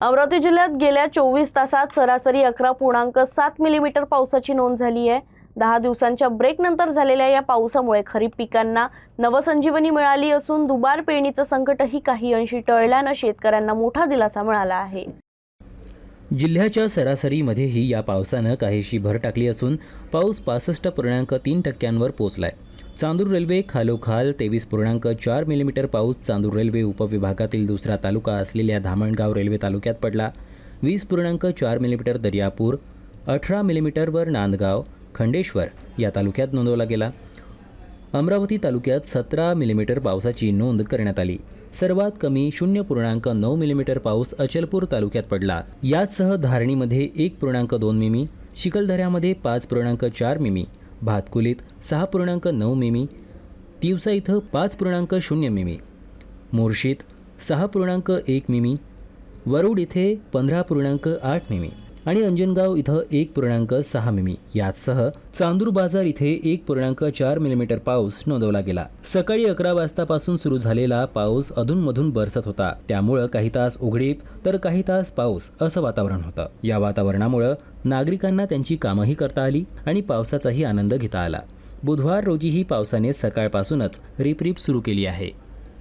अमरावती जिल्ह्यात गेल्या 24 तासात सरासरी 11.7 मिलीमीटर पावसाची नोंद झाली आहे। 10 दिवसांच्या ब्रेकनंतर झालेल्या या पावसामुळे खरीप पिकांना नवसंजीवनी मिळाली असून दुबार पेरणीचं संकटही काही अंशी टळल्यानं शेतकऱ्यांना मोठा दिलासा मिळाला आहे। जिल्ह्याच्या सरासरीमध्येही या पावसानं काहीशी भर टाकली असून पाऊस 65.3% पोहोचलाय। चांदूर रेल्वे खालोखाल 23.4 मिलीमीटर पाऊस चांदूर रेल्वे उपविभागातील दुसरा तालुका असलेल्या धामणगाव रेल्वे तालुक्यात पडला। 20.4 मिलीमीटर दर्यापूर, 18 मिलीमीटरवर नांदगाव खंडेश्वर या तालुक्यात नोंदवला गेला। अमरावती तालुक्यात 17 मिलीमीटर पावसाची नोंद करण्यात आली। सर्वात कमी 0.9 मिलीमीटर पाऊस अचलपूर तालुक्यात पडला। याचसह धारणीमध्ये 1.2 मिमी, चिखलदऱ्यामध्ये 5.4 मिमी, भातकुलीत 6.9 मिमी, तिवसा इथं 5.0 मिमी, मोर्शीत 6.1 मिमी, वरुड इथे 15.8 मिमी आणि अंजनगाव इथं 1.6 मिमी यासह चांदूर बाजार इथे 1.4 मिलीमीटर पाऊस नोंदवला गेला। सकाळी 11 वाजतापासून सुरू झालेला पाऊस अधूनमधून बरसत होता, त्यामुळे काही तास उघडीप तर काही तास पाऊस असं वातावरण होतं। या वातावरणामुळे नागरिकांना त्यांची कामंही करता आली आणि पावसाचाही आनंद घेता आला। बुधवार रोजीही पावसाने सकाळपासूनच रिपरिप सुरू केली आहे।